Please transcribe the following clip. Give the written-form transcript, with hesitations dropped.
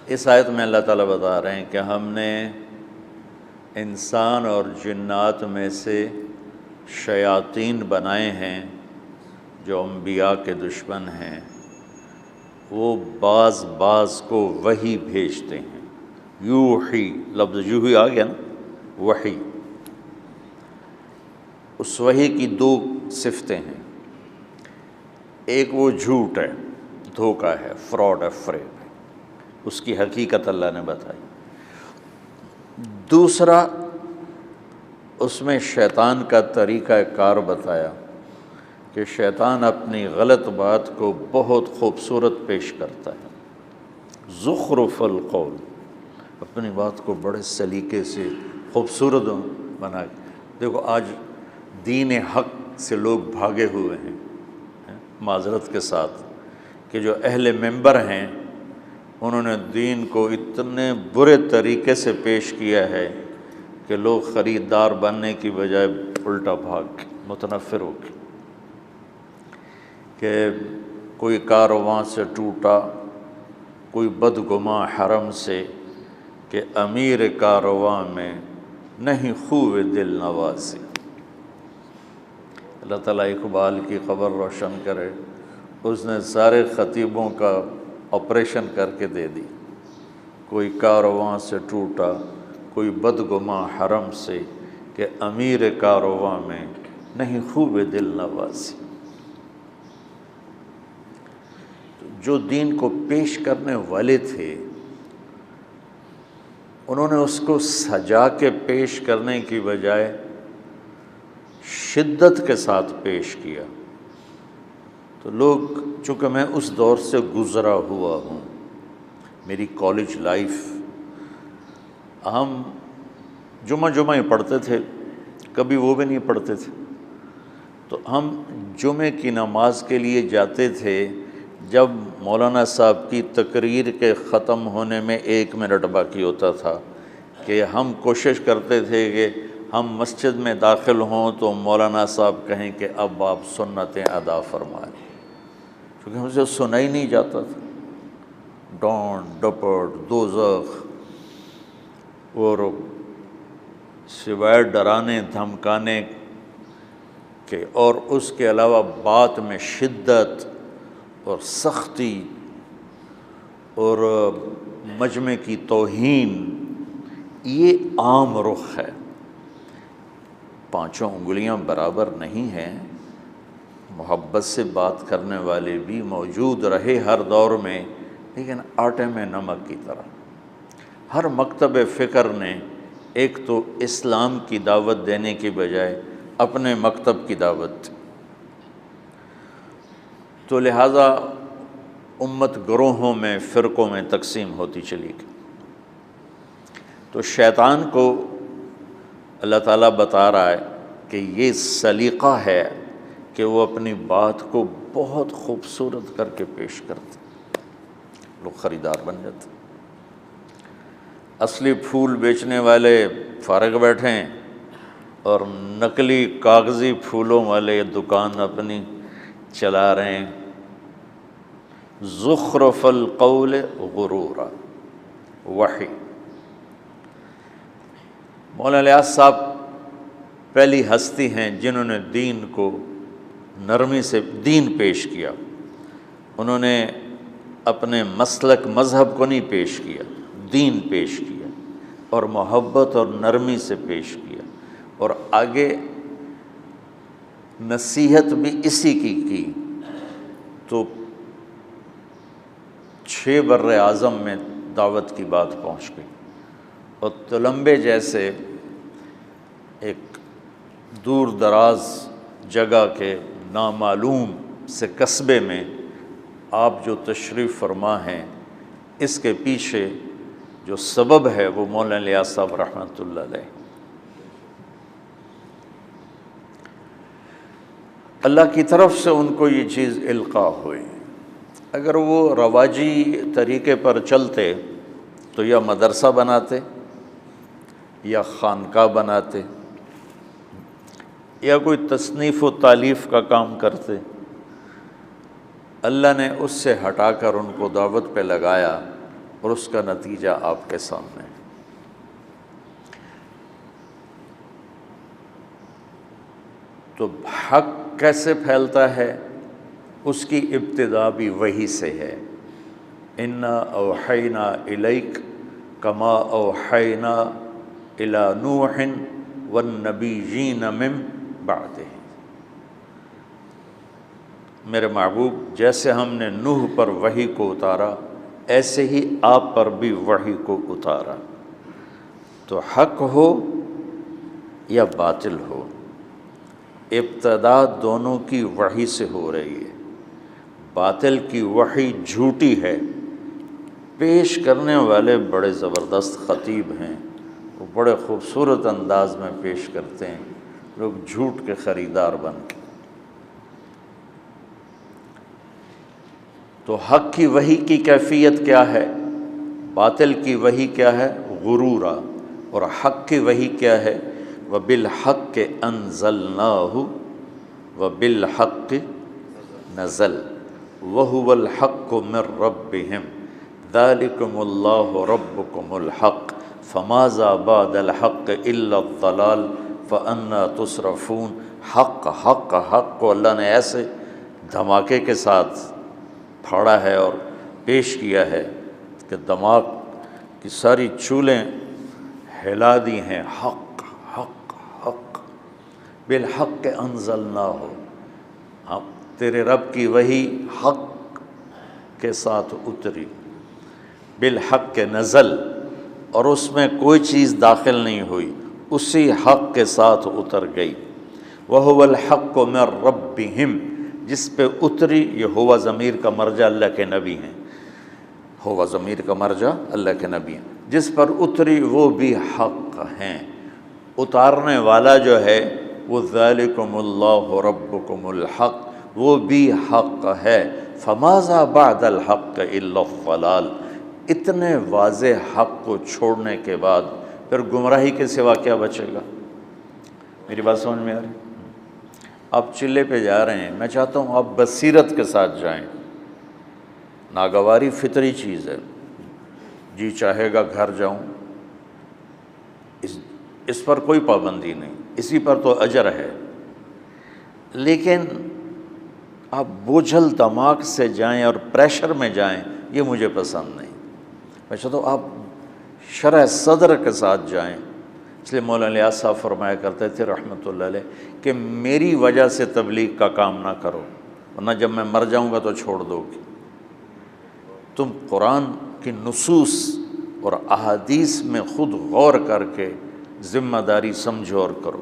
اس آیت میں اللہ تعالیٰ بتا رہے ہیں کہ ہم نے انسان اور جنات میں سے شیاطین بنائے ہیں جو انبیاء کے دشمن ہیں، وہ بعض کو وحی بھیجتے ہیں۔ یوحی، لفظ یوحی آ گیا نا، وحی۔ اس وحی کی دو صفتیں ہیں، ایک وہ جھوٹ ہے، دھوکہ ہے، فراڈ ہے، فریب ہے، اس کی حقیقت اللہ نے بتائی۔ دوسرا، اس میں شیطان کا طریقہ کار بتایا کہ شیطان اپنی غلط بات کو بہت خوبصورت پیش کرتا ہے، زخرف القول، اپنی بات کو بڑے سلیقے سے خوبصورت بنا کے۔ دیکھو آج دین حق سے لوگ بھاگے ہوئے ہیں، معذرت کے ساتھ، کہ جو اہل منبر ہیں انہوں نے دین کو اتنے برے طریقے سے پیش کیا ہے کہ لوگ خریدار بننے کی بجائے الٹا بھاگ متنفر ہو گئے، کہ کوئی کارواں سے ٹوٹا، کوئی بدگماں حرم سے، کہ امیر کارواں میں نہیں خوب دل نوازی۔ اللہ تعالیٰ اقبال کی خبر روشن کرے، اس نے سارے خطیبوں کا آپریشن کر کے دے دی۔ کوئی کارواں سے ٹوٹا، کوئی بدگماں حرم سے، کہ امیر کارواں میں نہیں خوب دل نوازی۔ جو دین کو پیش کرنے والے تھے انہوں نے اس کو سجا کے پیش کرنے کی بجائے شدت کے ساتھ پیش کیا۔ تو لوگ، چونکہ میں اس دور سے گزرا ہوا ہوں، میری کالج لائف، ہم جمعہ ہی پڑھتے تھے، کبھی وہ بھی نہیں پڑھتے تھے، تو ہم جمعے کی نماز کے لیے جاتے تھے جب مولانا صاحب کی تقریر کے ختم ہونے میں 1 منٹ باقی ہوتا تھا، کہ ہم کوشش کرتے تھے کہ ہم مسجد میں داخل ہوں تو مولانا صاحب کہیں کہ اب آپ سنتیں ادا فرمائیں، کیونکہ ہم سے سنا ہی نہیں جاتا تھا۔ ڈانٹ ڈپٹ، دوزخ، اور سوائے ڈرانے دھمکانے کے اور اس کے علاوہ بات میں شدت اور سختی اور مجمع کی توہین، یہ عام رخ ہے۔ 5 انگلیاں برابر نہیں ہیں، محبت سے بات کرنے والے بھی موجود رہے ہر دور میں، لیکن آٹے میں نمک کی طرح۔ ہر مکتب فکر نے ایک تو اسلام کی دعوت دینے کی بجائے اپنے مکتب کی دعوت دی، تو لہٰذا امت گروہوں میں، فرقوں میں تقسیم ہوتی چلی گئی۔ تو شیطان کو اللہ تعالیٰ بتا رہا ہے کہ یہ سلیقہ ہے کہ وہ اپنی بات کو بہت خوبصورت کر کے پیش کرتے، لوگ خریدار بن جاتے۔ اصلی پھول بیچنے والے فارغ بیٹھے ہیں اور نقلی کاغذی پھولوں والے دکان اپنی چلا رہے ہیں۔ زخرف القول غرورا، وحی۔ مولانا الیاس صاحب پہلی ہستی ہیں جنہوں نے دین کو نرمی سے دین پیش کیا۔ انہوں نے اپنے مسلک مذہب کو نہیں پیش کیا، دین پیش کیا، اور محبت اور نرمی سے پیش کیا، اور آگے نصیحت بھی اسی کی۔ تو 6 بر اعظم میں دعوت کی بات پہنچ گئی، اور تلمبے جیسے ایک دور دراز جگہ کے نامعلوم سے قصبے میں آپ جو تشریف فرما ہیں، اس کے پیچھے جو سبب ہے وہ مولانا الیاس صاحب رحمۃ اللہ علیہ۔ اللہ کی طرف سے ان کو یہ چیز القاء ہوئی۔ اگر وہ رواجی طریقے پر چلتے تو یا مدرسہ بناتے یا خانقاہ بناتے یا کوئی تصنیف و تالیف کا کام کرتے۔ اللہ نے اس سے ہٹا کر ان کو دعوت پہ لگایا اور اس کا نتیجہ آپ کے سامنے ہے۔ تو حق کیسے پھیلتا ہے؟ اس کی ابتدا بھی وحی سے ہے۔ انا اوحینا الیک کما اوحینا الی نوح والنبیین من بعدہ، میرے محبوب جیسے ہم نے نوح پر وحی کو اتارا ایسے ہی آپ پر بھی وحی کو اتارا۔ تو حق ہو یا باطل ہو، ابتدا دونوں کی وحی سے ہو رہی ہے۔ باطل کی وحی جھوٹی ہے، پیش کرنے والے بڑے زبردست خطیب ہیں، وہ بڑے خوبصورت انداز میں پیش کرتے ہیں، لوگ جھوٹ کے خریدار بن کے۔ تو حق کی وحی کی کیفیت کیا ہے، باطل کی وحی کیا ہے؟ غرورا، اور حق کی وحی کیا ہے؟ وَبِالْحَقِّ أَنزَلْنَاهُ وَبِالْحَقِّ نَزَلَ وَهُوَ الْحَقُّ مِنْ رَبِّهِمْ ذَلِكُمُ اللَّهُ رَبُّكُمُ الْحَقُّ فَمَاذَا بَعْدَ الْحَقِّ إِلَّا الضَّلَالُ فَأَنَّىٰ تُصْرَفُونَ۔ حق حق حق کو اللہ نے ایسے دھماکے کے ساتھ پھاڑا ہے اور پیش کیا ہے کہ دماغ کی ساری چولیں ہلا دی ہیں۔ حق حق حق، بالحق انزلناہ، ہم تیرے رب کی وحی حق کے ساتھ اتری، بالحق نزل، اور اس میں کوئی چیز داخل نہیں ہوئی، اسی حق کے ساتھ اتر گئی۔ وَهُوَ الْحَقُّ مِنْ رَبِّهِمْ، جس پہ اتری، یہ ہوا ضمیر کا مرجع اللہ کے نبی ہیں، ہوا ضمیر کا مرجع اللہ کے نبی ہیں، جس پر اتری وہ بھی حق ہیں۔ اتارنے والا جو ہے وہ ذالکم اللہ ربکم الحق، وہ بھی حق ہے۔ فماذا بعد الحق الا الضلال، اتنے واضح حق کو چھوڑنے کے بعد پھر گمراہی کے سوا کیا بچے گا؟ میری بات سمجھ میں آ رہی؟ آپ چلے پہ جا رہے ہیں، میں چاہتا ہوں آپ بصیرت کے ساتھ جائیں۔ ناگواری فطری چیز ہے، جی چاہے گا گھر جاؤں، اس پر کوئی پابندی نہیں، اسی پر تو اجر ہے، لیکن آپ بوجھل دماغ سے جائیں اور پریشر میں جائیں، یہ مجھے پسند نہیں۔ میں چاہتا ہوں آپ شرح صدر کے ساتھ جائیں۔ اس لیے مولانا الیاس صاحب فرمایا کرتے تھے رحمۃ اللہ علیہ کہ میری وجہ سے تبلیغ کا کام نہ کرو، ورنہ جب میں مر جاؤں گا تو چھوڑ دو گے۔ تم قرآن کی نصوص اور احادیث میں خود غور کر کے ذمہ داری سمجھو اور کرو۔